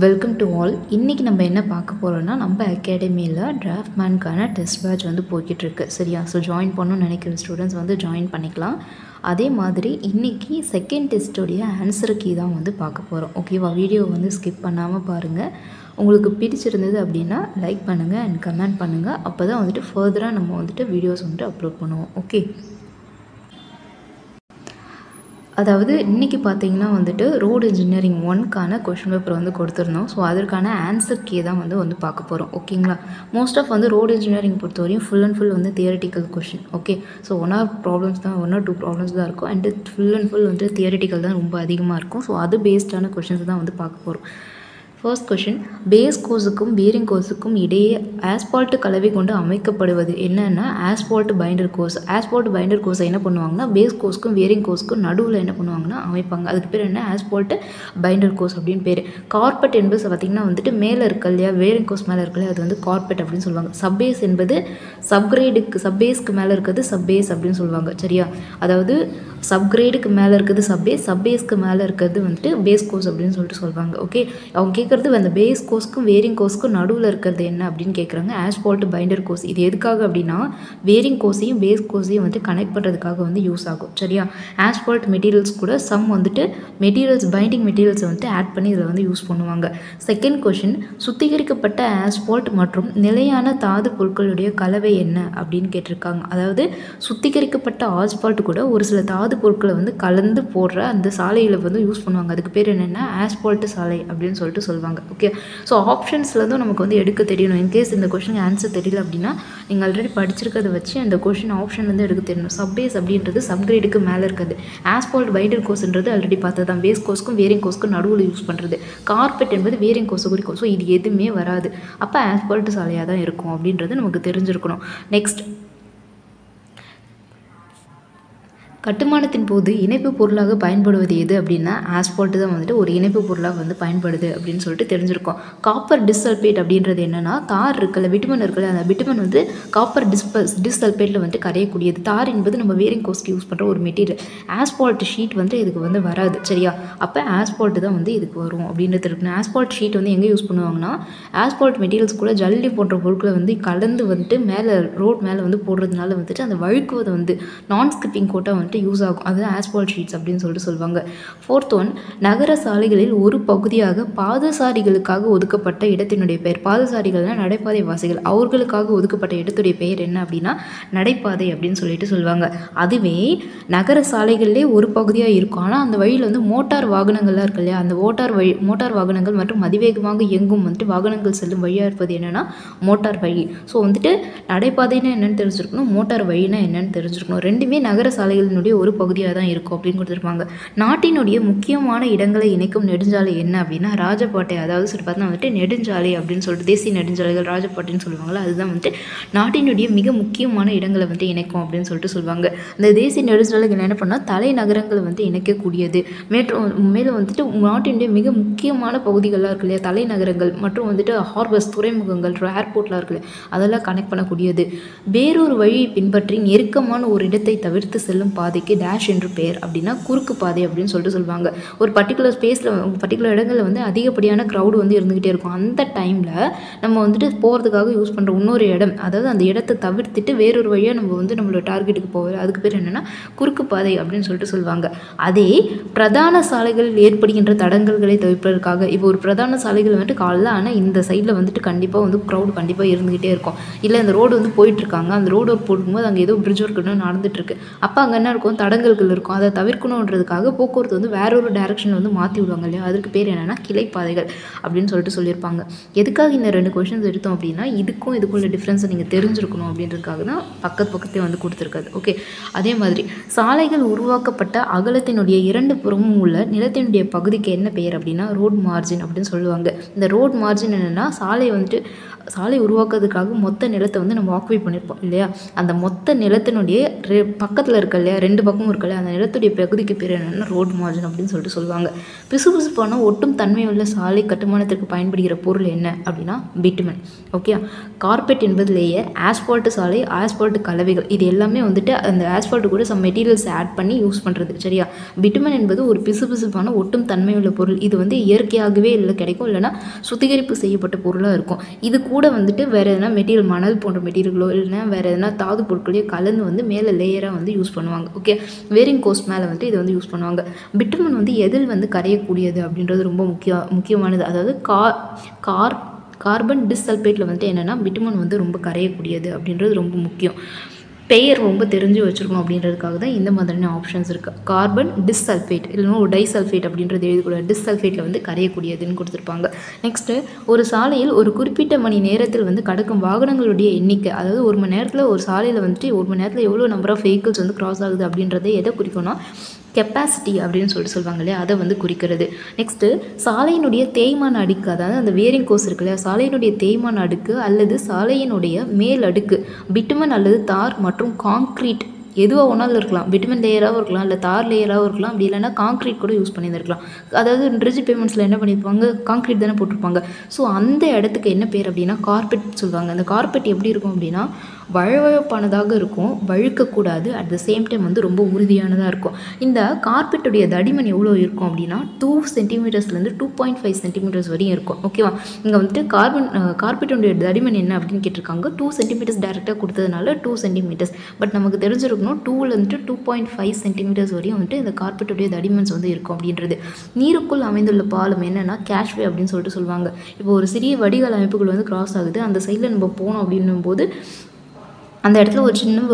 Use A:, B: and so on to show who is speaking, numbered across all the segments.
A: Welcome to all. இன்றைக்கி நம்ம என்ன பார்க்க போகிறோன்னா, நம்ம அகாடமியில் டிராஃப்ட்மேனுக்கான டெஸ்ட் பேட்ச் வந்து போய்கிட்டுருக்கு. சரியா? ஸோ ஜாயின் பண்ணணும்னு நினைக்கிற ஸ்டூடெண்ட்ஸ் வந்து ஜாயின் பண்ணிக்கலாம். அதே மாதிரி இன்றைக்கி செகண்ட் டெஸ்ட்டோடைய ஆன்சர் கீ தான் வந்து பார்க்க போகிறோம். ஓகேவா? வீடியோ வந்து ஸ்கிப் பண்ணாமல் பாருங்கள். உங்களுக்கு பிடிச்சிருந்தது அப்படின்னா லைக் பண்ணுங்கள் அண்ட் கமெண்ட் பண்ணுங்கள். அப்போ தான் வந்துட்டு ஃபர்தராக நம்ம வந்துட்டு வீடியோஸ் வந்துட்டு அப்லோட் பண்ணுவோம். ஓகே, அதாவது இன்றைக்கி பார்த்தீங்கன்னா வந்துட்டு ரோடு இன்ஜினியரிங் 1க்கான கொஷின் பேப்பர் வந்து கொடுத்துருந்தோம். ஸோ அதற்கான ஆன்சர் கீ தான் வந்து பார்க்க போகிறோம். ஓகேங்களா? மோஸ்ட் ஆஃப் வந்து ரோடு இன்ஜினியரிங் பொறுத்தவரையும் ஃபுல் அண்ட் ஃபுல் வந்து theoretical question. Okay, so one or two problems தான் இருக்கும். அண்ட் ஃபுல் அண்ட் ஃபுல் வந்து தியரிட்டிக்கல் தான் ரொம்ப அதிகமாக இருக்கும். ஸோ அது பேஸ்டான கொஷின்ஸ் தான் வந்து பார்க்க போகிறோம். ஃபர்ஸ்ட் கொஷின், பேஸ் கோர்ஸுக்கும் பீரிங் கோர்ஸுக்கும் இடையே ஆஸ்பால்ட் கலவை கொண்டு அமைக்கப்படுவது என்னென்னா Asphalt binder course. Asphalt binder கோர்ஸை என்ன பண்ணுவாங்கன்னா பேஸ் கோர்ஸுக்கும் வேரிங் கோர்ஸுக்கும் நடுவில் என்ன பண்ணுவாங்கன்னா அமைப்பாங்க. அதுக்கு பேர் என்ன? ஆஸ்பால்ட் பைண்டர் கோர்ஸ் அப்படின்னு பேர். கார்பெட் என்பது பார்த்திங்கன்னா வந்துட்டு மேலே இருக்கு இல்லையா, வேரிங் கோர்ஸ் மேலே இருக்கு இல்லையா, அது வந்து கார்பெட் அப்படின்னு சொல்லுவாங்க. சப்பேஸ் என்பது சப்பேஸ்க்கு மேலே இருக்கிறது சப்பேஸ் அப்படின்னு சொல்லுவாங்க. சரியா? அதாவது சப்கிரேடுக்கு மேலே இருக்கிறது சப்பேஸ்க்கு மேலே இருக்கிறது வந்துட்டு பேஸ் கோர்ஸ் அப்படின்னு சொல்லிட்டு சொல்லுவாங்க. ஓகே, அவங்க கேட்குறது அந்த பேஸ் கோர்ஸ்க்கும் வேரிங் கோர்ஸ்க்கும் நடுவில் இருக்கிறது என்ன அப்படின்னு கேட்குறாங்க. Asphalt binder course. இது எதுக்காக அப்படின்னா வேரிங் கோர்ஸையும் பேஸ் கோர்ஸையும் வந்து கனெக்ட் பண்ணுறதுக்காக வந்து யூஸ் ஆகும். சரியா? ஆஸ்பால்ட் மெட்டீரியல்ஸ் கூட வந்துட்டு மெட்டீரியல்ஸ் பைண்டிங் மெட்டீரியல்ஸை வந்துட்டு ஆட் பண்ணி இதில் வந்து யூஸ் பண்ணுவாங்க. செகண்ட் கொஷின், சுத்திகரிக்கப்பட்ட ஆஸ்பால்ட் மற்றும் நிலையான தாது பொருட்களுடைய கலவை என்ன அப்படின்னு கேட்டிருக்காங்க. அதாவது சுத்திகரிக்கப்பட்ட ஆஸ்பால்ட் கூட ஒரு சில தாது பொருட்களை வந்து கலந்து போடுற அந்த சாலையில் வந்து யூஸ் பண்ணுவாங்க. அதுக்கு பேர் என்னென்னா ஆஸ்பால்ட் சாலை அப்படின்னு சொல்லிட்டு சொல்லுவாங்க. ஓகே, ஸோ ஆப்ஷன்ஸ்லேருந்தும் நமக்கு வந்து எடுக்க தெரியணும். இன்கேஸ் இந்த கொஷனுக்கு ஆன்சர் தெரியல அப்படின்னா நீங்கள் ஆல்ரெடி படிச்சிருக்கிறத வச்சு அந்த கொஷின் ஆப்ஷன் வந்து எடுக்க தெரியணும். சப்பேஸ் அப்படின்றது சப்கிரேடுக்கு மேலே இருக்குது. ஆஸ்பால்ட் பைண்டர் கோர்ஸ்ன்றது ஆல்ரெடி பார்த்தது தான், பேஸ் கோர்ஸ்க்கும் வேரிங் கோர்ஸ்க்கும் நடுவில் யூஸ் பண்ணுறது. கார்பெட் என்பது வேரிங் கோர்ஸை குறிக்கும். ஸோ இது எதுவுமே வராது. அப்போ ஆஸ்பால்ட் சாலையாக தான் இருக்கும் அப்படின்றது நமக்கு தெரிஞ்சிருக்கணும். நெக்ஸ்ட், கட்டுமானத்தின் போது இணைப்பு பொருளாக பயன்படுவது எது அப்படின்னா ஆஸ்பால்ட் தான் வந்துட்டு ஒரு இணைப்பு பொருளாக வந்து பயன்படுது அப்படின்னு சொல்லிட்டு தெரிஞ்சிருக்கோம். காப்பர் டிஸ்சல்பேட் அப்படின்றது என்னென்னா தார் இருக்குல்ல, விட்டமின் இருக்குல்ல, அந்த விட்டமின் வந்து காப்பர் டிஸ்சல்பேட்டில் வந்துட்டு கரையக்கூடியது. தார் என்பது நம்ம வேரிங் கோர்ஸ்க்கு யூஸ் பண்ணுற ஒரு மெட்டீரியல். ஆஸ்பால்ட் ஷீட் வந்து இதுக்கு வந்து வராது. சரியா? அப்போ ஆஸ்பால்ட் தான் வந்து இதுக்கு வரும் அப்படின்றது இருக்குன்னு. ஆஸ்பால்ட் ஷீட் வந்து எங்கே யூஸ் பண்ணுவாங்கன்னா ஆஸ்பால்ட் மெட்டீரியல்ஸ் கூட ஜல்லி போன்ற பொருட்களை வந்து கலந்து வந்துட்டு மேலே ரோட் மேலே வந்து போடுறதுனால வந்துட்டு அந்த வழுக்குவதை வந்து நான் ஸ்கிப்பிங் கோட்டாக வந்து யூஸ் ஆகும். அது ஆஸ்பால்ட் ஷீட்ஸ் அப்படின்னு சொல்லிட்டு சொல்லுவாங்க. ஃபோர்த் ஒன், நகர சாலைகளில் ஒரு பகுதியாக பாதசாரிகளுக்காக ஒதுக்கப்பட்ட இடத்தினுடைய பெயர். பாதசாரிகள்னா நடைபாதை வாசிகள், அவர்களுக்காக ஒதுக்கப்பட்ட இடத்துடைய பெயர் என்ன அப்படின்னா நடைபாதை அப்படின்னு சொல்லிட்டு சொல்லுவாங்க. அதுவே நகர சாலைகளிலே ஒரு பகுதியாக இருக்கும். ஆனால் அந்த வழியில் வந்து மோட்டார் வாகனங்கள்லாம் இருக்கு இல்லையா, அந்த மோட்டார் வாகனங்கள் மற்றும் அதிவேகமாக இயங்கும் வந்துட்டு வாகனங்கள் செல்லும் வழியாக இருப்பது என்னென்னா மோட்டார் வழி. ஸோ வந்துட்டு நடைபாதைன்னா என்னென்னு தெரிஞ்சிருக்கணும், மோட்டார் வழினா என்னென்னு தெரிஞ்சிருக்கணும். ரெண்டுமே நகர சாலைகளினுடைய ஒரு பகுதியாக தான் இருக்கும் அப்படின்னு கொடுத்துருப்பாங்க. நாட்டினுடைய முக்கியமான இடங்களை இணைக்கும் நெடுஞ்சாலை என்ன அப்படின்னா ராஜபாட்டை. அதாவது சொல்லி பார்த்தா வந்துட்டு நெடுஞ்சாலை அப்படின்னு சொல்லிட்டு தேசிய நெடுஞ்சாலைகள் ராஜபாட்டைன்னு சொல்லுவாங்களா, அதுதான் வந்துட்டு நாட்டினுடைய மிக முக்கியமான இடங்களை வந்து இணைக்கும் அப்படின்னு சொல்லிட்டு சொல்லுவாங்க. இந்த தேசிய நெடுஞ்சாலைகள் என்ன பண்ணால் தலைநகரங்களை வந்து இணைக்கக்கூடியது. மேலும் வந்துட்டு நாட்டினுடைய மிக முக்கியமான பகுதிகளாக இருக்கு இல்லையா, தலைநகரங்கள் மற்றும் வந்துட்டு ஹார்பர்ஸ் துறைமுகங்கள் ஏர்போர்ட்லாம் இருக்கு இல்லையா, அதெல்லாம் கனெக்ட் பண்ணக்கூடியது. வேறொரு வழியை பின்பற்றி நெருக்கமான ஒரு இடத்தை தவிர்த்து செல்லும் பாதைக்கு டேஷ் என்று பெயர் அப்படின்னா குறுக்கு பாதை அப்படின்னு சொல்லிட்டு சொல்லுவாங்க. ஒரு பர்டிகுலர் இடங்களில் வந்து அதிகப்படியான க்ரௌடு வந்து இருந்துகிட்டே இருக்கும். அந்த டைமில் நம்ம வந்துட்டு போகிறதுக்காக யூஸ் பண்ணுற இன்னொரு இடம், அதாவது அந்த இடத்தை தவிர்த்துட்டு வேறொரு வழியாக நம்ம வந்து நம்மளோட டார்கெட்டுக்கு போவோம். அதுக்கு பேர் என்னென்னா குறுக்கு பாதை அப்படின்னு சொல்லிட்டு சொல்லுவாங்க. அதே பிரதான சாலைகளில் ஏற்படுகின்ற தடங்கல்களை தவிர்ப்பதற்காக, இப்போ ஒரு பிரதான சாலைகள் வந்துட்டு காலைல ஆனால் இந்த சைடில் வந்துட்டு கண்டிப்பாக வந்து க்ரௌடு கண்டிப்பாக இருந்துகிட்டே இருக்கும். இல்லை இந்த ரோடு வந்து போயிட்டுருக்காங்க, அந்த ரோடு போடும்போது அங்கே ஏதோ பிரிட்ஜ் ஒர்க் நடந்துட்டுருக்கு. அப்போ அங்கே என்ன இருக்கும், தடங்கல்கள் இருக்கும். அதை தவிர்க்கணுன்றதுக்காக போக்குவரத்து வந்து வேற ஒரு டைரக்ஷனில் வந்து மாற்றி விடுவாங்க இல்லையா, அதுக்கு பேர் என்னென்னா கிளைப்பாதைகள் அப்படின்னு சொல்லிட்டு சொல்லியிருப்பாங்க. எதுக்காக இந்த 2 கொஷின்ஸ் எடுத்தோம் அப்படின்னா இதுக்கும் உள்ள டிஃப்ரென்ஸை நீங்கள் தெரிஞ்சிருக்கணும் அப்படின்றதுக்காக தான் பக்கத்தே வந்து கொடுத்துருக்காது. ஓகே, அதே மாதிரி சாலைகள் உருவாக்கப்பட்ட அகலத்தினுடைய 2 புறமும் உள்ள நிலத்தினுடைய பகுதிக்கு என்ன பெயர் அப்படின்னா ரோட் மார்ஜின் அப்படின்னு சொல்லுவாங்க. இந்த ரோட் மார்ஜின் என்னென்னா சாலை உருவாக்குறதுக்காக மொத்த நிலத்தை வந்து நம்ம ஆக்குபை பண்ணியிருப்போம் இல்லையா, அந்த மொத்த நிலத்தினுடைய பக்கத்தில் இருக்க இல்லையா 2 பக்கமும் இருக்கல அந்த நிலத்துடைய பகுதிக்கு பேர் என்னென்னா ரோட் மார்ஜின் அப்படின்னு சொல்லிட்டு சொல்லுவாங்க. பிசுபிசுப்பான ஒட்டும் தன்மை உள்ள சாலை கட்டுமானத்திற்கு பயன்படுகிற பொருள் என்ன அப்படின்னா பிட்டுமன். ஓகே, கார்பெட் என்பது லேயர், ஆஸ்பால்ட் சாலை, ஆஸ்பால்ட் கலவைகள் இது எல்லாமே வந்துட்டு அந்த ஆஸ்பால்ட் கூட சம் மெட்டீரியல்ஸ் ஆட் பண்ணி யூஸ் பண்ணுறது. சரியா, பிட்டுமன் என்பது ஒரு பிசுபிசுப்பான ஒட்டும் தன்மை உள்ள பொருள். இது வந்து இயற்கையாகவே இல்லை கிடைக்கும், இல்லைனா சுத்திகரிப்பு செய்யப்பட்ட பொருளாக இருக்கும். இது கூட வந்துட்டு வேறு எதனா மெட்டீரியல் மணல் போன்ற மெட்டீரியலோ இல்லைனா வேறு எதனா தாது பொருட்களையோ கலந்து வந்து மேலே லேயராக வந்து யூஸ் பண்ணுவாங்க. ஓகே, வேரிங் கோஸ்ட் மேலே வந்துட்டு இதை வந்து யூஸ் பண்ணுவாங்க. பிட்டுமன் வந்து எதில் வந்து கரையக்கூடியது அப்படின்றது ரொம்ப முக்கியமானது. அதாவது கார்பன் டிஸ்சல்பேட்டில் வந்துட்டு என்னென்னா பிட்டுமன் வந்து ரொம்ப கரையக்கூடியது அப்படின்றது ரொம்ப முக்கியம். பெயர் ரொம்ப தெரிஞ்சு வச்சுருக்கணும் அப்படின்றதுக்காக தான் இந்த மாதிரியான ஆப்ஷன்ஸ் இருக்குது. கார்பன் டிஸ்சல்ஃபேட் இல்லைன்னா ஒரு டைசல்ஃபேட் அப்படின்றது எழுதக்கூடாது, டிஸ்சல்ஃபேட்டில் வந்து கரையக்கூடியதுன்னு கொடுத்துருப்பாங்க. நெக்ஸ்ட்டு, ஒரு சாலையில் ஒரு குறிப்பிட்ட மணி நேரத்தில் வந்து கடக்கும் வாகனங்களுடைய எண்ணிக்கை, அதாவது 1 மணி நேரத்தில் ஒரு சாலையில் வந்துட்டு 1 மணி நேரத்தில் எவ்வளோ நம்பர் ஆஃப் வெஹிக்கிள்ஸ் வந்து கிராஸ் ஆகுது அப்படின்றத எதை குறிக்கணும்னா கெப்பாசிட்டி அப்படின்னு சொல்லுவாங்க இல்லையா, அதை வந்து குறிக்கிறது. நெக்ஸ்ட்டு, சாலையினுடைய தேய்மான அடுக்கு, அதாவது அந்த வேரிங் கோர்ஸ் இருக்கு இல்லையா, சாலையினுடைய தேய்மான அடுக்கு அல்லது சாலையினுடைய மேல் அடுக்கு பிட்டுமன் அல்லது தார் மற்றும் காங்க்ரீட் எதுவாக ஒன்றாலும் இருக்கலாம். பிட்டுமன் லேயராகவும் இருக்கலாம், இல்லை தார் லேயராகவும் இருக்கலாம், அப்படி இல்லைனா காங்க்ரீட் கூட யூஸ் பண்ணியிருந்திருக்கலாம். அதாவது ரிஜிட் பேமெண்ட்ஸில் என்ன பண்ணியிருப்பாங்க, காங்க்ரீட் தானே போட்டிருப்பாங்க. ஸோ அந்த இடத்துக்கு என்ன பேர் அப்படின்னா கார்பெட் சொல்லுவாங்க. அந்த கார்பெட் எப்படி இருக்கும் அப்படின்னா வழவழப்பானதாக இருக்கும், வழுக்கக்கூடாது, அட் த சேம் டைம் வந்து ரொம்ப உறுதியானதாக இருக்கும். இந்த கார்பெட்டுடைய தடிமன் எவ்வளோ இருக்கும் அப்படின்னா 2 சென்டிமீட்டர்ஸ்லேருந்து 2.5 சென்டிமீட்டர்ஸ் வரையும் இருக்கும். ஓகேவா, இங்கே வந்துட்டு கார்பெட்டுடைய தடிமன் என்ன அப்படின்னு கேட்டிருக்காங்க. 2 சென்டிமீட்டர்ஸ் டேரெக்டாக கொடுத்ததுனால 2 சென்டிமீட்டர்ஸ். பட் நமக்கு தெரிஞ்சிருக்கணும் 2லேருந்து 2.5 சென்டிமீட்டர்ஸ் வரையும் வந்துட்டு இந்த கார்பெட்டுடைய தடிமன்ஸ் வந்து இருக்கும் அப்படின்றது. நீருக்குள் அமைந்துள்ள பாலம் என்னென்னா கேஷ்வே அப்படின்னு சொல்லிட்டு சொல்லுவாங்க. இப்போ ஒரு சிறிய வடிகால் அமைப்புகள் வந்து கிராஸ் ஆகுது, அந்த சைடில் நம்ம போனோம் அப்படின்னும் போது அந்த இடத்துல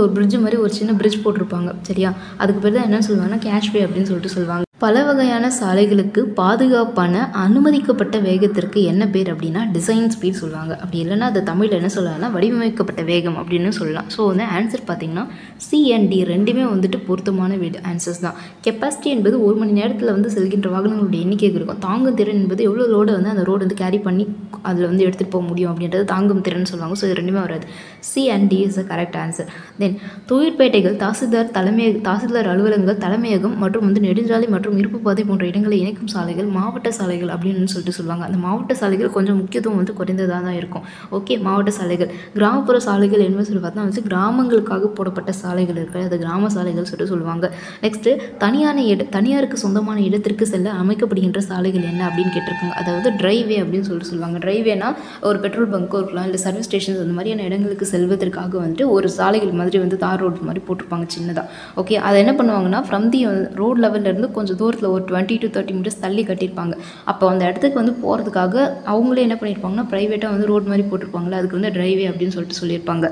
A: ஒரு பிரிட்ஜ் மாதிரி ஒரு சின்ன பிரிட்ஜ் போட்டிருப்பாங்க. சரியா, அதுக்கு பேர் தான் என்ன சொல்லுவாங்கன்னா கேஷ்வே அப்படின்னு சொல்லிட்டு சொல்லுவாங்க. பல வகையான சாலைகளுக்கு பாதுகாப்பான அனுமதிக்கப்பட்ட வேகத்திற்கு என்ன பேர் அப்படின்னா டிசைன் ஸ்பீட் சொல்லுவாங்க. அப்படி இல்லைன்னா அது தமிழில் என்ன சொல்லலாம்னா வடிவமைக்கப்பட்ட வேகம் அப்படின்னு சொல்லலாம். ஸோ வந்து ஆன்சர் பார்த்தீங்கன்னா CND ரெண்டுமே வந்துட்டு பொருத்தமான ஆன்சர்ஸ் தான். கெப்பாசிட்டி என்பது 1 மணி நேரத்தில் வந்து செல்கின்ற வாகனங்களுடைய எண்ணிக்கை இருக்கும். தாங்கும் திறன் என்பது எவ்வளோ லோடு வந்து அந்த ரோடு வந்து கேரி பண்ணி அதில் வந்து எடுத்துகிட்டு போக முடியும் அப்படின்றது தாங்கும் திறன் சொல்லுவாங்க. ஸோ இது ரெண்டுமே வராது. CND is the correct answer. Then தொழிற்பேட்டைகள், தாசில்தார் அலுவலகங்கள், தலைமையகம் மற்றும் வந்து நெடுஞ்சாலை மற்றும் இருப்பு பாதை போன்ற இடங்களை இணைக்கும் சாலைகள் மாவட்ட சாலைகள் அப்படின்னு சொல்லிட்டு சொல்லுவாங்க. அந்த மாவட்ட சாலைகள் கொஞ்சம் முக்கியத்துவம் வந்து குறைந்ததாக தான் இருக்கும். ஓகே, மாவட்ட சாலைகள். கிராமப்புற சாலைகள் என்ன சொல்லி பார்த்தா வந்து கிராமங்களுக்காக போடப்பட்ட சாலைகள் இருக்குது, அது கிராம சாலைகள் சொல்லிட்டு சொல்லுவாங்க. நெக்ஸ்ட்டு, தனியாருக்கு சொந்தமான இடத்திற்கு செல்ல அமைக்கப்படுகின்ற சாலைகள் என்ன அப்படின்னு கேட்டிருக்காங்க. அதாவது டிரைவே அப்படின்னு சொல்லிட்டு சொல்லுவாங்க. டிரைவேனா ஒரு பெட்ரோல் பங்க்கோ இருக்கலாம், இல்லை சர்வீஸ் ஸ்டேஷன்ஸ் அந்த மாதிரியான இடங்களுக்கு செல்வதற்காக வந்துட்டு ஒரு சாலைகள் மாதிரி வந்து தார் ரோடு மாதிரி போட்டிருப்பாங்க சின்னதாக. ஓகே, அதை என்ன பண்ணுவாங்கன்னா ஃப்ரம் தி ரோட் லெவல்லேருந்து கொஞ்சம் தூரத்தில் ஒரு 20 to 30 மீட்டர்ஸ் தள்ளி கட்டியிருப்பாங்க. அப்போ அந்த இடத்துக்கு வந்து போகிறதுக்காக அவங்களே என்ன பண்ணியிருப்பாங்கன்னா ப்ரைவேட்டாக வந்து ரோடு மாதிரி போட்டிருப்பாங்களே, அதுக்கு வந்து டிரைவே அப்படின்னு சொல்லிட்டு சொல்லியிருப்பாங்க.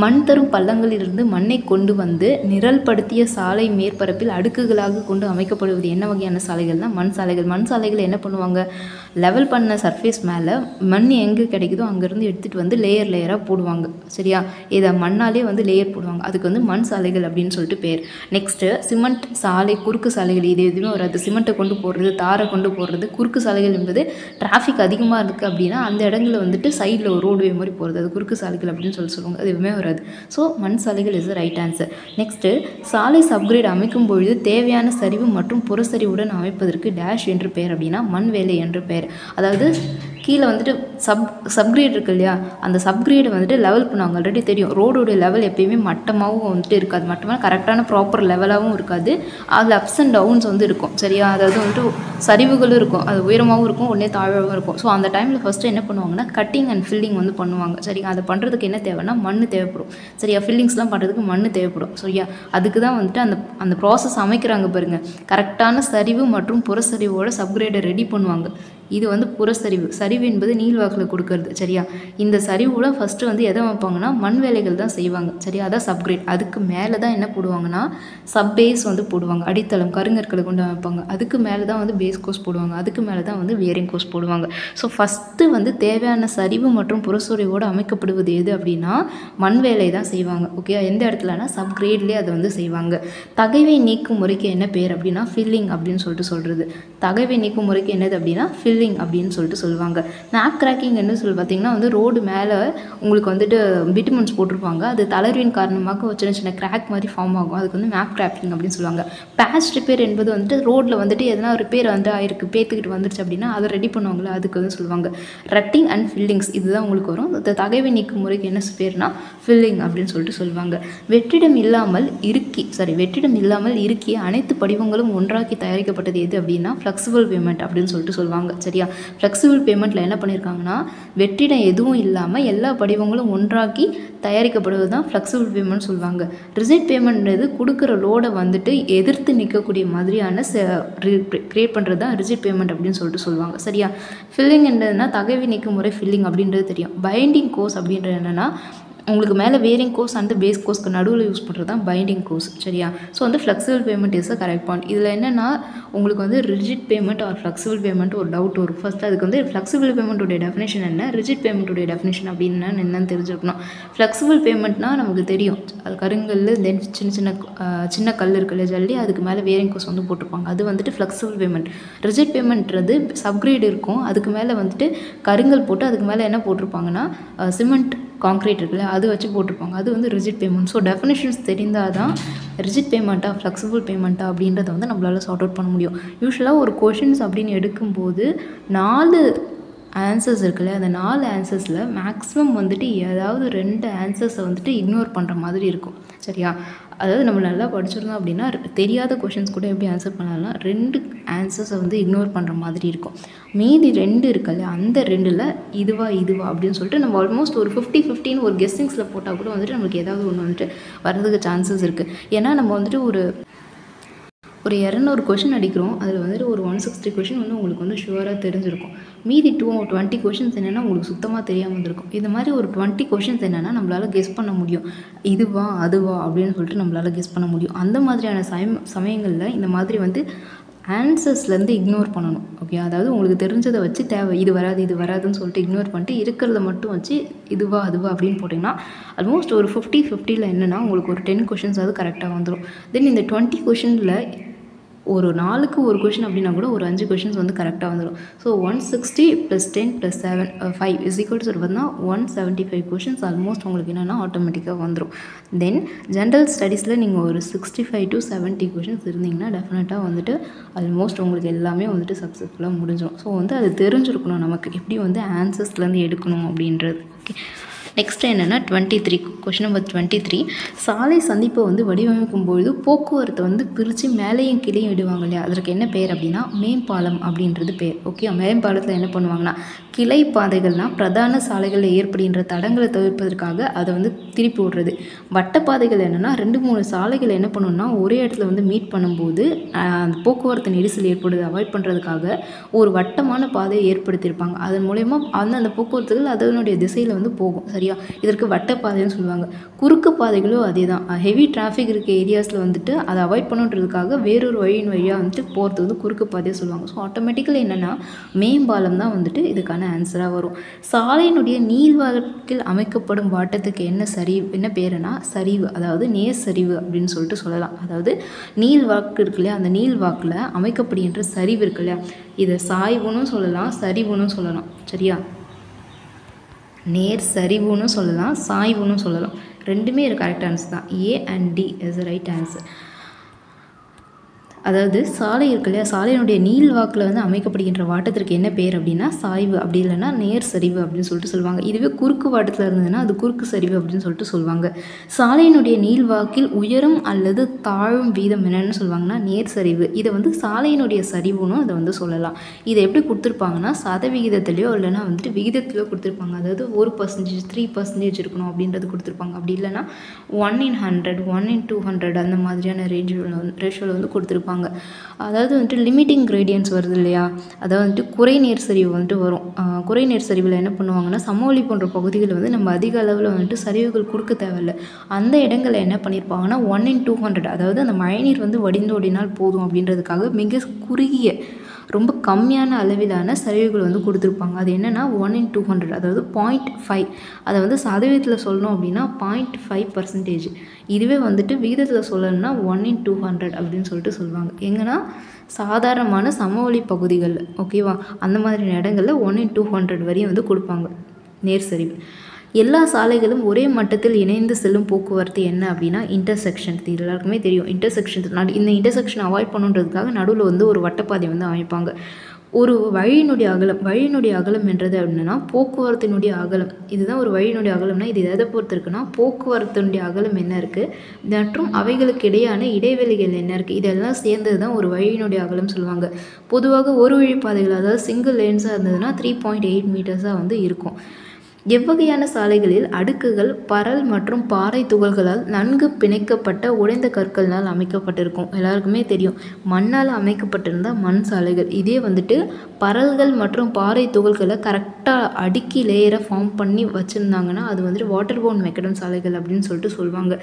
A: மண் தரும் பள்ளங்களிலிருந்து மண்ணை கொண்டு வந்து நிரல்படுத்திய சாலை மேற்பரப்பில் அடுக்குகளாக கொண்டு அமைக்கப்படுவது என்ன வகையான சாலைகள்னால் மண் சாலைகள். மண் சாலைகள் என்ன பண்ணுவாங்க, லெவல் பண்ண சர்ஃபேஸ் மேலே மண் எங்கே கிடைக்குதோ அங்கேருந்து எடுத்துகிட்டு வந்து லேயராக போடுவாங்க. சரியா, இதை மண்ணாலே வந்து லேயர் போடுவாங்க, அதுக்கு வந்து மண் சாலைகள் அப்படின்னு சொல்லிட்டு பேர். நெக்ஸ்ட்டு, சிமெண்ட் சாலை, குறுக்கு சாலைகள் இது எதுவுமே வராது. சிமெண்ட்டை கொண்டு போடுறது, தாரை கொண்டு போடுறது. குறுக்கு சாலைகள் என்பது டிராஃபிக் அதிகமாக இருக்குது அப்படின்னா அந்த இடங்களில் வந்துட்டு சைடில் ஒரு ரோடுவே மாதிரி போகிறது, அது குறுக்கு சாலைகள் அப்படின்னு சொல்லுவாங்க. அது எதுவுமே வராது. ஸோ மண் சாலைகள் இஸ் ரைட் ஆன்சர். நெக்ஸ்ட்டு, சாலை சப்கிரேட் அமைக்கும் பொழுது தேவையான சரிவு மற்றும் புறச்சரிவுடன் அமைப்பதற்கு டேஷ் என்று பெயர் அப்படின்னா மண் வேலை என்று பெயர். அதாவது கீழே வந்துட்டு சப்கிரேட் இருக்கு இல்லையா, அந்த சப்கிரேடை வந்துட்டு லெவல் பண்ணுவாங்க. ஆல்ரெடி தெரியும் ரோடோடைய லெவல் எப்பயுமே மட்டமாகவும் வந்துட்டு இருக்காது, மட்டமாக கரெக்டான ப்ராப்பர் லெவலாகவும் இருக்காது, அதில் அப்ஸ் அண்ட் டவுன்ஸ் வந்து இருக்கும். சரியா, அதாவது வந்துட்டு சரிவுகளும் இருக்கும், அது உயரமாகவும் இருக்கும், உடனே தாழ்வாகவும் இருக்கும். ஸோ அந்த டைமில் ஃபஸ்ட்டு என்ன பண்ணுவாங்கன்னா கட்டிங் அண்ட் ஃபில்லிங் வந்து பண்ணுவாங்க. சரியா, அதை பண்ணுறதுக்கு என்ன தேவைன்னா மண் தேவைப்படும். சரியா, ஃபில்லிங்ஸ்லாம் பண்ணுறதுக்கு மண் தேவைப்படும். சரியா, அதுக்கு தான் வந்துட்டு அந்த ப்ராசஸ் அமைக்கிறாங்க பாருங்கள். கரெக்டான சரிவு மற்றும் புறச்சரிவோட சப்கிரேடை ரெடி பண்ணுவாங்க. இது வந்து புறச்சரிவு. சரிவு என்பது நீள்வாக்கில் கொடுக்கறது. சரியா, இந்த சரிவுல ஃபஸ்ட்டு வந்து எதை வைப்பாங்கன்னா மண் வேலைகள் தான் செய்வாங்க. சரியா, அதான் சப்கிரேட். அதுக்கு மேலே தான் என்ன போடுவாங்கன்னா சப்பேஸ் வந்து போடுவாங்க, அடித்தளம் கருங்கற்களை கொண்டு வைப்பாங்க. அதுக்கு மேலே தான் வந்து பேஸ் கோர்ஸ் போடுவாங்க, அதுக்கு மேலே தான் வந்து வேரிங் கோர்ஸ் போடுவாங்க. ஸோ ஃபஸ்ட்டு வந்து தேவையான சரிவு மற்றும் புறச்சரிவோடு அமைக்கப்படுவது எது அப்படின்னா மண் வேலை தான் செய்வாங்க. ஓகே, எந்த இடத்துலனா சப்கிரேட்லேயே அதை வந்து செய்வாங்க. தகைவை நீக்கும் முறைக்கு என்ன பேர் அப்படின்னா ஃபில்லிங் அப்படின்னு சொல்லிட்டு சொல்கிறது. தகைவை நீக்கும் முறைக்கு என்னது அப்படின்னா ஃபில்லிங் ஃபில்லிங் அப்படின்னு சொல்லிட்டு சொல்லுவாங்க. மேப் கிராக்கிங் என்ன பார்த்தீங்கன்னா வந்து ரோடு மேலே உங்களுக்கு வந்துட்டு பிட்டுமென்ட்ஸ் போட்டிருப்பாங்க. அது தளர்வின் காரணமாக சின்ன சின்ன கிராக் மாதிரி ஃபார்ம் ஆகும். அதுக்கு வந்து மேப் கிராக்கிங் அப்படின்னு சொல்லுவாங்க. பேட்ச் ரிப்பேர் என்பது வந்துட்டு ரோட்டில் வந்துட்டு எதனா ரிப்பேர் வந்து ஆயிருக்கு, பேத்துக்கிட்டு வந்துருச்சு அப்படின்னா அதை ரெடி பண்ணுவாங்களே அதுக்கு வந்து சொல்லுவாங்க. ரட்டிங் அண்ட் ஃபில்லிங்ஸ் இதுதான் உங்களுக்கு வரும். இந்த தகைவை நீக்கும் முறைக்கு என்ன பேர்னா ஃபில்லிங் அப்படின்னு சொல்லிட்டு சொல்லுவாங்க. வெற்றிடம் இல்லாமல் இறுக்கிய அனைத்து படிவங்களும் ஒன்றாக்கி தயாரிக்கப்பட்டது எது அப்படின்னா ஃப்ளெக்சிபிள் பேமெண்ட் அப்படின்னு சொல்லிட்டு சொல்லுவாங்க. சரியா? ஃப்ளெக்சிபிள் பேமெண்ட்டில் என்ன பண்ணியிருக்காங்கன்னா வெற்றிடம் எதுவும் இல்லாமல் எல்லா படிவங்களும் ஒன்றாக்கி தயாரிக்கப்படுவது தான் ஃப்ளெக்சிபிள் பேமெண்ட் சொல்லுவாங்க. ரிஜிட் பேமெண்ட்ன்றது கொடுக்குற லோடை வந்துட்டு எதிர்த்து நிற்கக்கூடிய மாதிரியான கிரியேட் பண்ணுறது தான் ரிஜிட் பேமெண்ட் அப்படின்னு சொல்லிட்டு சொல்லுவாங்க. சரியா? ஃபில்லிங் என்றதுனா தகைவை நீக்கும் முறை ஃபில்லிங் அப்படின்றது தெரியும். பைண்டிங் கோர்ஸ் அப்படின்றது என்னென்னா உங்களுக்கு மேலே வேரிங் கோர்ஸ் அண்ட் பேஸ் கோர்ஸ்க்கு நடுவில் யூஸ் பண்ணுறது தான் பைண்டிங் கோர்ஸ். சரியா? ஸோ வந்து flexible payment is a correct point. இதில் என்னென்னா உங்களுக்கு வந்து rigid payment R flexible payment ஒரு டவுட் வரும். ஃபர்ஸ்ட் அதுக்கு வந்து ஃப்ளெக்சிபிள் பேமெண்ட்டுடைய டெஃபினேஷன் என்ன, ரிஜிட் பேமெண்ட்டுடைய டெஃபினேஷன் அப்படின்னு என்னன்னு தெரிஞ்சுக்கணும். ஃப்ளெக்சிபிள் பேமெண்ட்னா நமக்கு தெரியும், அது கருங்கல் தென் சின்ன கல் இருக்குல்ல ஜல்லி, அதுக்கு மேலே வேரிங் கோர்ஸ் வந்து போட்டிருப்பாங்க. அது வந்துட்டு ஃப்ளெக்சிபிள் பேமெண்ட். ரிஜிட் பேமெண்ட்றது சப்கிரேட் இருக்கும், அதுக்கு மேலே வந்துட்டு கருங்கல் போட்டு அதுக்கு மேலே என்ன போட்டிருப்பாங்கன்னா சிமெண்ட் கான்க்ரீட் இருக்குல்ல அது வச்சு போட்டிருப்பாங்க. அது வந்து ரிஜிட் பேமெண்ட். ஸோ டெஃபினேஷன்ஸ் தெரிந்தால் தான் ரிஜிட் பேமெண்ட்டா ஃப்ளெக்சிபிள் பேமெண்ட்டா அப்படின்றத வந்து நம்மளால் சார்ட் அவுட் பண்ண முடியும். யூஸ்வலாக ஒரு கொஷின்ஸ் அப்படின்னு எடுக்கும்போது 4 ஆன்சர்ஸ் இருக்குல்ல, அந்த 4 ஆன்சர்ஸில் மேக்ஸிமம் வந்துட்டு ஏதாவது 2 ஆன்சர்ஸை வந்துட்டு இக்னோர் பண்ணுற மாதிரி இருக்கும். சரியா? அதாவது நம்ம நல்லா படிச்சிருந்தோம் அப்படின்னா தெரியாத கொஷின்ஸ் கூட எப்படி ஆன்சர் பண்ணலாம், 2 ஆன்சர்ஸை வந்து இக்னோர் பண்ணுற மாதிரி இருக்கும். மீதி 2 இருக்குல்ல, அந்த 2ல் இதுவா அப்படின்னு சொல்லிட்டு நம்ம ஆல்மோஸ்ட் ஒரு 50-50 ஒரு கெஸ்ஸிங்ஸில் போட்டால் கூட வந்துட்டு நம்மளுக்கு ஏதாவது ஒன்று வந்துட்டு வர்றதுக்கு சான்சஸ் இருக்குது. ஏன்னா நம்ம வந்துட்டு ஒரு 200 கொஷின் அடிக்கிறோம், அதில் வந்துட்டு ஒரு 160 கொஷின் வந்து உங்களுக்கு வந்து ஷுவராக தெரிஞ்சிருக்கும். மீதி 20 கொஷின்ஸ் என்னென்னா உங்களுக்கு சுத்தமாக தெரியாமல் இருந்திருக்கும். இந்த மாதிரி ஒரு 20 கொஷின்ஸ் என்னென்னா நம்மளால் கெஸ் பண்ண முடியும், இதுவா அதுவா அப்படின்னு சொல்லிட்டு நம்மளால் கெஸ் பண்ண முடியும். அந்த மாதிரியான சமயங்களில் இந்த மாதிரி வந்து ஆன்சர்ஸ்லேருந்து இக்னோர் பண்ணணும். ஓகே, அதாவது உங்களுக்கு தெரிஞ்சதை வச்சு இது வராதுன்னு சொல்லிட்டு இக்னோர் பண்ணிட்டு இருக்கிறத மட்டும் வச்சு இதுவா அதுவா அப்படின்னு போட்டிங்கன்னா ஆல்மோஸ்ட் ஒரு 50-50ல் என்னென்னா உங்களுக்கு ஒரு 10 கொஷின்ஸ் அது கரெக்டாக வந்துடும். தென் இந்த 20 கொஷினில் ஒரு 4க்கு ஒரு கொஷின் அப்படின்னா கூட ஒரு 5 கொஷின்ஸ் வந்து கரெக்டாக வந்துடும். ஸோ 160 + 10 + 7 5 = பார்த்தா 175 கொஷின்ஸ் ஆல்மோஸ்ட் உங்களுக்கு என்னென்னா ஆட்டோமேட்டிக்காக வந்துடும். தென் ஜென்ரல் ஸ்டடீஸில் நீங்கள் ஒரு 65 to 70 கொஷின்ஸ் இருந்தீங்கன்னா டெஃபினட்டாக வந்துட்டு ஆல்மோஸ்ட் உங்களுக்கு எல்லாமே வந்துட்டு சக்ஸஸ்ஃபுல்லாக முடிஞ்சிடும். ஸோ வந்து அது தெரிஞ்சிருக்கணும் நமக்கு எப்படி வந்து ஆன்சர்ஸ்லேருந்து எடுக்கணும் அப்படின்றது. ஓகே, நெக்ஸ்ட் என்னென்னா 23 கொஷின் நம்பர் 23 சாலை சந்திப்பை வந்து வடிவமைக்கும் பொழுது போக்குவரத்தை வந்து பிரித்து மேலேயும் கீழேயும் விடுவாங்க இல்லையா, அதற்கு என்ன பேர் அப்படின்னா மேம்பாலம் அப்படின்றது பேர். ஓகே, மேம்பாலத்தில் என்ன பண்ணுவாங்கன்னா கிளை பாதைகள்னால் பிரதான சாலைகளில் ஏற்படுகின்ற தடங்களை தவிர்ப்பதற்காக அதை வந்து திருப்பி விடுறது. வட்டப்பாதைகள் என்னென்னா 2-3 சாலைகள் என்ன பண்ணணும்னா ஒரே இடத்துல வந்து மீட் பண்ணும்போது அந்த போக்குவரத்து நெரிசல் ஏற்படுது அவாய்ட் பண்ணுறதுக்காக ஒரு வட்டமான பாதையை ஏற்படுத்தியிருப்பாங்க. அதன் மூலயமா அந்த போக்குவரத்துகள் அதனுடைய திசையில் வந்து போகும். சரியா? இதற்கு வட்டப்பாதைன்னு சொல்லுவாங்க. குறுக்கு பாதைகளும் அதே தான். ஹெவி டிராஃபிக் இருக்க ஏரியாஸில் வந்துட்டு அதை அவாய்ட் பண்ணுறதுக்காக வேறொரு வழியாக வந்துட்டு போகிறது வந்து குறுக்கு பாதையை சொல்லுவாங்க. ஸோ ஆட்டோமேட்டிக்கலி என்னென்னா மேம்பாலம் தான் வந்துட்டு இதுக்கான ஆன்சராக வரும். சாலையினுடைய நீள்வாக்கில் அமைக்கப்படும் வாட்டத்துக்கு என்ன பேருனா சரிவு, அதாவது நேர் சரிவு அப்படின்னு சொல்லிட்டு சொல்லலாம். அதாவது நீள்வாக்கு இருக்கு இல்லையா, அந்த நீள்வாக்கில் அமைக்கப்படுகின்ற சரிவு இருக்கு இல்லையா, இதை சாய்வுன்னு சொல்லலாம், சரிவுன்னு சொல்லலாம். சரியா? நேர் சரிவுன்னு சொல்லலாம், சாய்வுன்னு சொல்லலாம். ரெண்டுமே கரெக்ட் ஆன்சர் தான். A and D is right answer. அதாவது சாலை இருக்கு இல்லையா, சாலையினுடைய நீள்வாக்கில் வந்து அமைக்கப்படுகின்ற வாட்டத்திற்கு என்ன பேர் அப்படின்னா சாய்வு, அப்படி இல்லைன்னா நேர் சரிவு அப்படின்னு சொல்லிட்டு சொல்லுவாங்க. இதுவே குறுக்கு வாட்டத்தில் இருந்ததுன்னா அது குறுக்கு சரிவு அப்படின்னு சொல்லிட்டு சொல்லுவாங்க. சாலையினுடைய நீள்வாக்கில் உயரும் அல்லது தாழும் வீதம் என்னன்னு சொல்லுவாங்கன்னா நேர் சரிவு. இதை வந்து சாலையினுடைய சரிவுன்னு அதை வந்து சொல்லலாம். இதை எப்படி கொடுத்துருப்பாங்கன்னா சதவிகிதத்திலையோ இல்லைன்னா வந்துட்டு விகிதத்திலையோ கொடுத்துருப்பாங்க. அதாவது 1%, 3% இருக்கணும் அப்படின்றது கொடுத்துருப்பாங்க. அப்படி இல்லைன்னா 1/100, 1/200 அந்த மாதிரியான ரேஷியோவில் வந்து கொடுத்துருப்பாங்க. அதாவது வந்துட்டு லிமிட்டிங் கிரேடியன்ஸ் வருது இல்லையா, அதாவது வந்துட்டு குறை நேர் சரிவு வந்துட்டு வரும். குறை நேர் சரிவில் என்ன பண்ணுவாங்கன்னா சமவெளி போன்ற பகுதிகளில் வந்து நம்ம அதிக அளவில் வந்துட்டு சரிவுகள் கொடுக்க தேவையில்லை. அந்த இடங்களில் என்ன பண்ணியிருப்பாங்கன்னா 1/200, அதாவது அந்த மழைநீர் வந்து வடிந்தோடினால் போதும் அப்படின்றதுக்காக மிக குறுகிய ரொம்ப கம்மியான அளவிலான சரிவுகள் வந்து கொடுத்துருப்பாங்க. அது என்னென்னா 1/200, அதாவது 0.5. அதை வந்து சதவீதத்தில் சொல்லணும் அப்படின்னா 0.5%. இதுவே வந்துட்டு விகிதத்தில் சொல்லணும்னா 1/200 அப்படின்னு சொல்லிட்டு சொல்லுவாங்க. எங்கன்னா சாதாரணமான சமவெளி பகுதிகள், ஓகேவா, அந்த மாதிரியான இடங்களில் 1/200 வரையும் வந்து கொடுப்பாங்க நேர் சரிவு. எல்லா சாலைகளும் ஒரே மட்டத்தில் இணைந்து செல்லும் போக்குவரத்து என்ன அப்படின்னா இன்டர்செக்ஷன். இது எல்லாருக்குமே தெரியும். இந்த இன்டர்செக்ஷன் அவாய்ட் பண்ணுன்றதுக்காக நடுவில் வந்து ஒரு வட்டப்பாதை வந்து அமைப்பாங்க. ஒரு வழியினுடைய அகலம் என்றது அப்படின்னா போக்குவரத்தினுடைய அகலம். இதுதான் ஒரு வழியினுடைய அகலம்னா இது எதை பொறுத்து இருக்குன்னா போக்குவரத்தினுடைய அகலம் என்ன இருக்குது மற்றும் அவைகளுக்கு இடையான இடைவெளிகள் என்ன இருக்குது, இதெல்லாம் சேர்ந்தது தான் ஒரு வழியினுடைய அகலம் சொல்லுவாங்க. பொதுவாக ஒரு வழிப்பாதைகள், அதாவது சிங்கிள் லேன்ஸாக இருந்ததுன்னா 3.8 மீட்டர்ஸாக வந்து இருக்கும். எவ்வகையான சாலைகளில் அடுக்குகள் பரல் மற்றும் பாறை துகள்களால் நன்கு பிணைக்கப்பட்ட உடைந்த கற்களால் அமைக்கப்பட்டிருக்கும்? எல்லாருக்குமே தெரியும், மண்ணால் அமைக்கப்பட்டிருந்தால் மண் சாலைகள். இதே வந்துட்டு பரல்கள் மற்றும் பாறை துகள்களை கரெக்டாக அடுக்கி லேயரை ஃபார்ம் பண்ணி வச்சுருந்தாங்கன்னா அது வந்துட்டு வாட்டர் பவுண்ட் மெக்கடம் சாலைகள் அப்படின்னு சொல்லிட்டு சொல்லுவாங்க.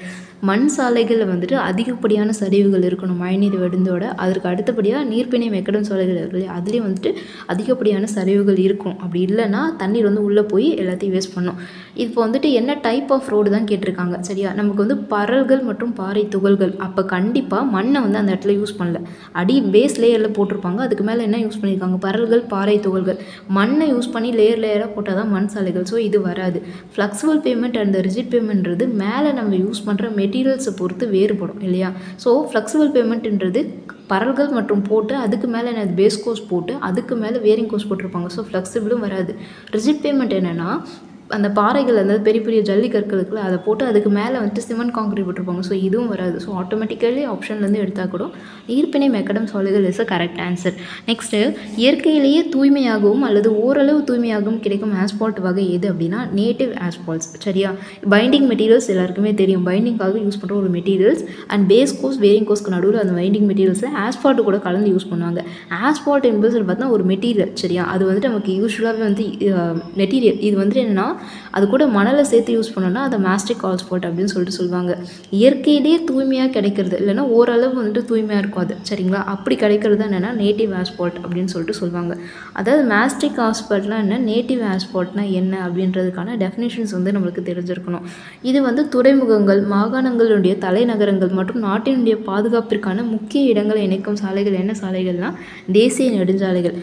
A: மண் சாலைகளில் வந்துட்டு அதிகப்படியான சரிவுகள் இருக்கணும் மழைநீர் வெடிந்தோட. அதற்கு அடுத்தபடியாக நீர்ப்பிணை மெக்கடம் சாலைகள் இருக்குது, அதுலேயும் வந்துட்டு அதிகப்படியான சரிவுகள் இருக்கும். அப்படி இல்லைன்னா தண்ணீர் வந்து உள்ளே போய் எல்லாத்தையும் வேஸ்ட் பண்ணும். இப்போ வந்துட்டு என்ன டைப் ஆஃப் ரோடு தான் கேட்டிருக்காங்க, சரியா? நமக்கு வந்து பரல்கள் மற்றும் பாறை துகள்கள், அப்போ கண்டிப்பாக மண்ணை வந்து அந்த இடத்துல யூஸ் பண்ணல, பேஸ் லேயரில் போட்டிருப்பாங்க. அதுக்கு மேலே என்ன யூஸ் பண்ணியிருக்காங்க, பரல்கள் பாறை துகள்கள். மண்ணை யூஸ் பண்ணி லேயராக போட்டால் தான் மண் சாலைகள். ஸோ இது வராது. ஃப்ளெக்சிபிள் பேமெண்ட் அண்ட் ரிஜிட் பேமெண்ட்ன்றது மேலே நம்ம யூஸ் பண்ணுற மெட்டீரியல்ஸை பொறுத்து வேறுபடும் இல்லையா? ஸோ ஃப்ளெக்சிபிள் பேமெண்ட்ன்றது பரல்கள் மற்றும் போட்டு அதுக்கு மேலே என்ன பேஸ் கோர்ஸ் போட்டு அதுக்கு மேலே வேரிங் கோர்ஸ் போட்டிருப்பாங்க. ஸோ ஃப்ளெக்சிபிளும் வராது. ரிஜிட் பேமெண்ட் என்னென்னா அந்த பாறைகள், அதாவது பெரிய பெரிய ஜல்லி கற்களுக்குள்ள அதை போட்டு அதுக்கு மேலே வந்துட்டு சிமெண்ட் காங்கிரீட் போட்டிருப்பாங்க. ஸோ இதுவும் வராது. ஸோ ஆட்டோமேட்டிக்கலி ஆப்ஷன்லேருந்து எடுத்தால் கூட நீர்ப்பிணை மெக்கடம் சாலைகள் is a correct answer. Next, இயற்கையிலேயே தூய்மையாகவும் அல்லது ஓரளவு தூய்மையாகவும் கிடைக்கும் ஆஸ்பால்ட் வகை எது அப்படின்னா நேட்டிவ் ஆஸ்பால்ட்ஸ், சரியா? பைண்டிங் மெட்டீரியல்ஸ் எல்லாருக்குமே தெரியும், பைண்டிங்காக யூஸ் பண்ணுற ஒரு materials. And base course wearing கோர்ஸ்க்கு நடுவில் அந்த பைண்டிங் மெட்டீரியல்ஸில் ஆஸ்பால்ட் கூட கலந்து யூஸ் பண்ணுவாங்க. ஆஸ்பால்ட் என்பது பார்த்தா ஒரு மெட்டீரியல், சரியா? அது வந்துட்டு நமக்கு யூஸ்வலாகவே வந்து மெட்டீரியல். இது வந்துட்டு என்னென்னா அது கூட மணலை சேர்த்து யூஸ் பண்ணோன்னா அதை மேஸ்டிக் ஆஸ்பால்ட் அப்படின்னு சொல்லிட்டு சொல்லுவாங்க. இயற்கையிலேயே தூய்மையாக கிடைக்கிறது, இல்லைன்னா ஓரளவு வந்துட்டு தூய்மையாக இருக்கும் அது, சரிங்களா? அப்படி கிடைக்கிறது என்னென்னா நேட்டிவ் ஆஸ்பால்ட் அப்படின்னு சொல்லிட்டு சொல்லுவாங்க. அதாவது மேஸ்டிக் ஆஸ்பால்ட்லாம் என்ன, நேட்டிவ் ஆஸ்பால்ட்னா என்ன அப்படின்றதுக்கான டெஃபினேஷன்ஸ் வந்து நம்மளுக்கு தெரிஞ்சிருக்கணும். இது வந்து துறைமுகங்கள், மாகாணங்களுடைய தலைநகரங்கள் மற்றும் நாட்டினுடைய பாதுகாப்பிற்கான முக்கிய இடங்களை இணைக்கும் சாலைகள். என்ன சாலைகள்னால் தேசிய நெடுஞ்சாலைகள்.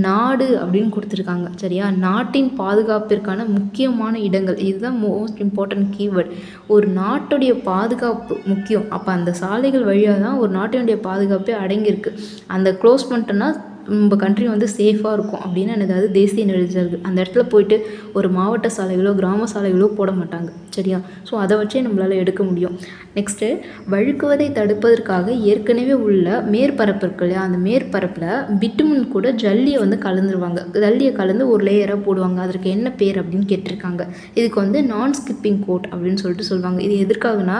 A: நாடு அப்படின்னு கொடுத்துருக்காங்க, சரியா? நாட்டின் பாதுகாப்பிற்கான முக்கியமான இடங்கள், இதுதான் மோஸ்ட் இம்பார்ட்டன்ட் கீவேர்ட். ஒரு நாட்டுடைய பாதுகாப்பு முக்கியம், அப்போ அந்த சாலைகள் வழியாக தான் ஒரு நாட்டினுடைய பாதுகாப்பே அடங்கியிருக்கு. அந்த க்ளோஸ் பண்ணிட்டோன்னா நம்ம கண்ட்ரி வந்து சேஃபாக இருக்கும் அப்படின்னு ஏதாவது தேசிய நெடுஞ்சாலைகள். அந்த இடத்துல போயிட்டு ஒரு மாவட்ட சாலைகளோ கிராம சாலைகளோ போட மாட்டாங்க, சரியா? ஸோ அதை வச்சே நம்மளால் எடுக்க முடியும். நெக்ஸ்ட்டு, வழுக்குவதை தடுப்பதற்காக ஏற்கனவே உள்ள மேற்பரப்பு இருக்கு இல்லையா, அந்த மேற்பரப்பில் பிட்டுமன் கூட ஜல்லியை வந்து கலந்துருவாங்க. ஜல்லியை கலந்து ஒரு லேயராக போடுவாங்க. அதற்கு என்ன பேர் அப்படின்னு கேட்டிருக்காங்க. இதுக்கு வந்து நான் ஸ்கிப்பிங் கோட் அப்படின்னு சொல்லிட்டு சொல்லுவாங்க. இது எதற்காகனா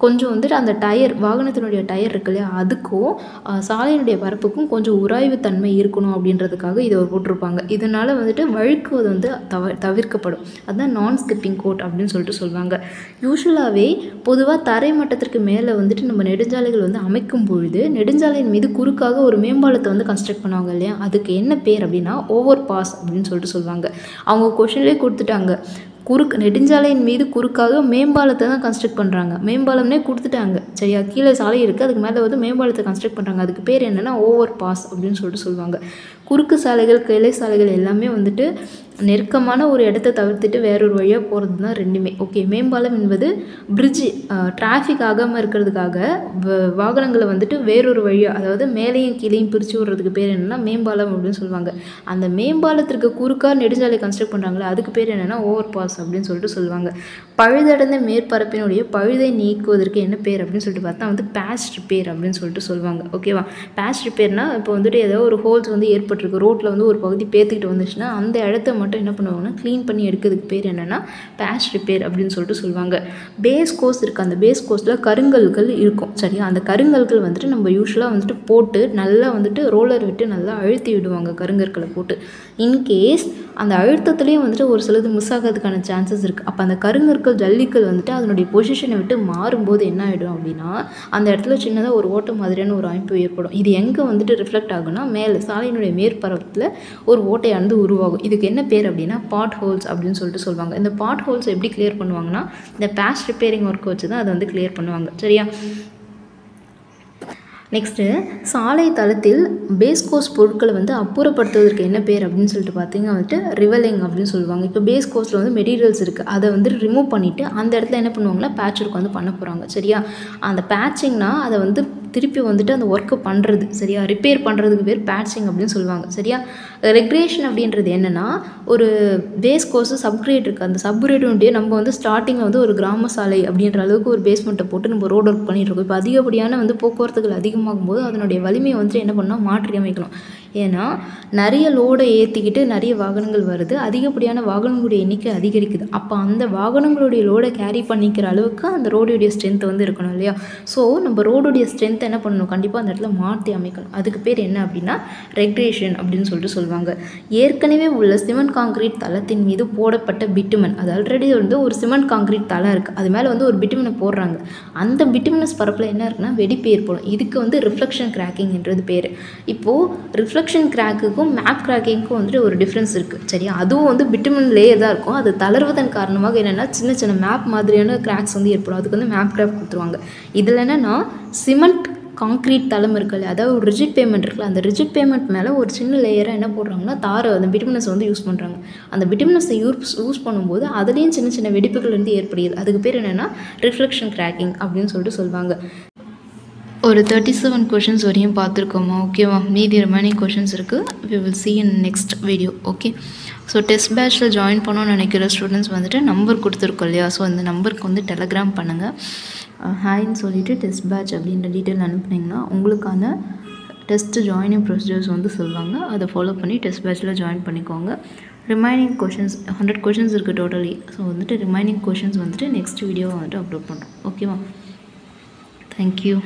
A: கொஞ்சம் வந்துட்டு அந்த டயர், வாகனத்தினுடைய டயர் இருக்கு இல்லையா, அதுக்கும் சாலையினுடைய பரப்புக்கும் கொஞ்சம் உராய்வு தன்மை இருக்கணும் அப்படின்றதுக்காக இதை போட்டிருப்பாங்க. இதனால் வந்துட்டு வழுக்குவது வந்து தவிர்க்கப்படும். அதுதான் நான் ஸ்கிப்பிங் கோட் அப்படின்னு சொல்லிட்டு சொல்லுவாங்க. யூஸ்வலாகவே பொதுவாக தரை மட்டத்திற்கு மேலே வந்துட்டு நம்ம நெடுஞ்சாலைகள் வந்து அமைக்கும் பொழுது நெடுஞ்சாலையின் மீது குறுக்காக ஒரு மேம்பாலத்தை வந்து கன்ஸ்ட்ரக்ட் பண்ணுவாங்க இல்லையா, அதுக்கு என்ன பேர் அப்படின்னா ஓவர் பாஸ் அப்படின்னு சொல்லிட்டு சொல்லுவாங்க. அவங்க கொஷின்லேயே கொடுத்துட்டாங்க, நெடுஞ்சாலையின் மீது குறுக்காக மேம்பாலத்தை தான் கன்ஸ்ட்ரக்ட் பண்ணுறாங்க. மேம்பாலம்னே கொடுத்துட்டாங்க, சரியா? கீழே சாலை இருக்குது, அதுக்கு மேலே வந்து மேம்பாலத்தை கன்ஸ்ட்ரக்ட் பண்ணுறாங்க. அதுக்கு பேர் என்னென்னா ஓவர் பாஸ் அப்படின்னு சொல்லிட்டு சொல்லுவாங்க. குறுக்கு சாலைகள், கிளை சாலைகள் எல்லாமே வந்துட்டு நெருக்கமான ஒரு இடத்த தவிர்த்துட்டு வேறொரு வழியாக போகிறது தான் ரெண்டுமே. ஓகே, மேம்பாலம் என்பது பிரிட்ஜு, டிராஃபிக் ஆகாமல் இருக்கிறதுக்காக வாகனங்களை வந்துட்டு வேறொரு வழியாக, அதாவது மேலேயும் கீழேயும் பிரித்து விடுறதுக்கு பேர் என்னென்னா மேம்பாலம் அப்படின்னு சொல்லுவாங்க. அந்த மேம்பாலத்திற்கு குறுக்காக நெடுஞ்சாலை கன்ஸ்ட்ரக்ட் பண்ணுறாங்களே அதுக்கு பேர் என்னென்னா ஓவர் பாஸ் அப்படின்னு சொல்லிட்டு சொல்லுவாங்க. பழுதடைந்த மேற்பரப்பினுடைய பழுதை நீக்குவதற்கு என்ன பேர் அப்படின்னு சொல்லிட்டு பார்த்தா வந்து பேட்ச் ரிப்பேர் அப்படின்னு சொல்லிட்டு சொல்லுவாங்க. ஓகேவா? பேட்ச் ரிப்பேர்னால் இப்போ வந்துட்டு ஏதோ ஒரு ஹோல்ஸ் வந்து ஏற்பட்டிருக்கு, ரோட்டில் வந்து ஒரு பகுதி பேத்துக்கிட்டு வந்துச்சுன்னா அந்த இடத்த மட்டும் என்ன பண்ணுவாங்கன்னா க்ளீன் பண்ணி எடுக்கிறதுக்கு பேர் என்னென்னா பேட்ச் ரிப்பேர் அப்படின்னு சொல்லிட்டு சொல்லுவாங்க. பேஸ் கோர்ஸ் இருக்குது, அந்த பேஸ் கோர்ஸில் கருங்கல்கள் இருக்கும் சரியா. அந்த கருங்கல்கள் வந்துட்டு நம்ம யூஸ்வலாக வந்துட்டு போட்டு நல்லா வந்துட்டு ரோலர் விட்டு நல்லா அழுத்தி விடுவாங்க கருங்கற்களை போட்டு. இன்கேஸ் அந்த அழுத்தத்துலேயும் வந்துட்டு ஒரு சிலது மிஸ் ஆகிறதுக்கான சான்சஸ் இருக்குது. அப்போ அந்த கருங்கற்கள் ஜல்லிக்கல் வந்துட்டு அதனுடைய பொசிஷனை விட்டு மாறும்போது என்ன ஆகிடும் அப்படின்னா அந்த இடத்துல சின்னதாக ஒரு ஓட்டை மாதிரியான ஒரு அமைப்பு ஏற்படும். இது எங்கே வந்துட்டு ரிஃப்ளெக்ட் ஆகுனா மேலே சாலையினுடைய மேற்பரத்தில் ஒரு ஓட்டையானது உருவாகும். இதுக்கு என்ன பேர் அப்படின்னா பாட் ஹோல்ஸ் அப்படின்னு சொல்லிட்டு சொல்லுவாங்க. இந்த பாட் ஹோல்ஸ் எப்படி கிளியர் பண்ணுவாங்கன்னா இந்த பேட்ச் ரிப்பேரிங் ஒர்க்கை வச்சு தான் அதை வந்து கிளியர் பண்ணுவாங்க சரியா. நெக்ஸ்ட்டு சாலை தளத்தில் பேஸ் கோர்ஸ் பொருட்களை வந்து அப்புறப்படுத்துவதற்கு என்ன பேர் அப்படின்னு சொல்லிட்டு பார்த்தீங்கன்னா வந்துட்டு ரிவலிங் அப்படின்னு சொல்லுவாங்க. இப்போ பேஸ் கோர்ஸில் வந்து மெட்டீரியல்ஸ் இருக்குது, அதை வந்து ரிமூவ் பண்ணிவிட்டு அந்த இடத்துல என்ன பண்ணுவாங்கன்னா பேட்ச் ஒர்க் வந்து பண்ண போகிறாங்க சரியா. அந்த பேட்சிங்னா அதை வந்து திருப்பி வந்துட்டு அந்த ஒர்க்கை பண்ணுறது சரியா, ரிப்பேர் பண்ணுறதுக்கு பேர் பேட்சிங் அப்படின்னு சொல்லுவாங்க சரியா. ரெக்ரேஷன் அப்படின்றது என்னென்னா ஒரு பேஸ் கோர்ஸு சப்கிரேட் இருக்குது, அந்த சப்கிரேடுடைய நம்ம வந்து ஸ்டார்டிங்கில் வந்து ஒரு கிராம சாலை அப்படின்ற அளவுக்கு ஒரு பேஸ்மெண்ட்டை போட்டு நம்ம ரோடு ஒர்க் பண்ணிகிட்ருக்கோம். இப்போ அதிகப்படியான வந்து போக்குவரத்துகள் அதிகமாகும் போது அதனுடைய வலிமையை வந்துட்டு என்ன பண்ணால் மாற்றி அமைக்கணும். ஏன்னா நிறைய லோடை ஏற்றிக்கிட்டு நிறைய வாகனங்கள் வருது, அதிகப்படியான வாகனங்களுடைய எண்ணிக்கை அதிகரிக்குது. அப்போ அந்த வாகனங்களுடைய லோடை கேரி பண்ணிக்கிற அளவுக்கு அந்த ரோடுடைய ஸ்ட்ரென்த் வந்து இருக்கணும் இல்லையா. ஸோ நம்ம ரோடுடைய ஸ்ட்ரென்த்தை என்ன பண்ணணும், கண்டிப்பாக அந்த இடத்துல மாற்றி அமைக்கணும். அதுக்கு பேர் என்ன அப்படின்னா ரெக்ரேஷன் அப்படின்னு சொல்லிட்டு சொல்லுவாங்க. ஏற்கனவே உள்ள சிமெண்ட் காங்கிரீட் தளத்தின் மீது போடப்பட்ட பிட்டுமன், அது ஆல்ரெடி வந்து ஒரு சிமெண்ட் காங்கிரீட் தளம் இருக்குது, அது மேலே வந்து ஒரு பிட்டுமனை போடுறாங்க. அந்த பிட்டுமனஸ் பரப்பில் என்ன இருக்குன்னா வெடிப்பு ஏற்படும். இதுக்கு வந்து ரிஃப்ளெக்ஷன் கிராக்கிங்ன்றது பேர். இப்போது ரிஃப்ளெக்ஷன் கிராக்குக்கும் மேப் கிராக்கிங்க்கும் வந்துட்டு ஒரு டிஃப்ரென்ஸ் இருக்குது சரியா. அதுவும் வந்து பிட்டுமன் லேயர் தான் இருக்கும், அது தளர்வதன் காரணமாக என்னென்னா சின்ன சின்ன மேப் மாதிரியான கிராக்ஸ் வந்து ஏற்படும். அதுக்கு வந்து மேப் கிராக் கொடுத்துருவாங்க. இதில் என்னென்னா சிமெண்ட் காங்க்ரீட் தளம் இருக்குல்ல, அதாவது ஒரு ரிஜிட் பேமெண்ட் இருக்குல்ல, அந்த ரிஜிட் பேமெண்ட் மேலே ஒரு சின்ன லேயராக என்ன போடுறாங்கன்னா தாரை அந்த பிட்டுமினஸ் வந்து யூஸ் பண்ணுறாங்க. அந்த பிட்டுமினஸை யூஸ் பண்ணும்போது அதுலேயும் சின்ன சின்ன வெடிப்புகள் வந்து ஏற்படுகிறது. அதுக்கு பேர் என்னென்னா ரிஃப்ளெக்ஷன் கிராக்கிங் அப்படின்னு சொல்லிட்டு சொல்லுவாங்க. ஒரு 37 கொஷின்ஸ் வரையும் பார்த்துருக்கோமா, ஓகேவா. மீதி ரிமைனிங் கொஷின்ஸ் இருக்குது. We will see in next video, okay. So test பேட்ச்சில் ஜாயின் பண்ணணும்னு நினைக்கிற ஸ்டூடெண்ட்ஸ் வந்துட்டு நம்பர் கொடுத்துருக்கோம் இல்லையா, ஸோ அந்த நம்பருக்கு வந்து டெலகிராம் பண்ணுங்கள். ஹாய்ன்னு சொல்லிவிட்டு டெஸ்ட் பேட்ச் அப்படின்ற டீட்டெயில் அனுப்புனீங்கன்னா உங்களுக்கான டெஸ்ட் ஜாயினிங் ப்ரொசீஜர்ஸ் வந்து சொல்லுவாங்க. அதை ஃபாலோ பண்ணி டெஸ்ட் பேட்ச்சில் ஜாயின் பண்ணிக்கோங்க. ரிமைனிங் கொஷின்ஸ் 100 கொஷின்ஸ் இருக்குது டோட்டலி. ஸோ வந்துட்டு ரிமைனிங் கொஷின்ஸ் வந்துட்டு நெக்ஸ்ட் வீடியோவை வந்துட்டு அப்லோட் பண்ணுறோம், ஓகேவா. தேங்க்யூ.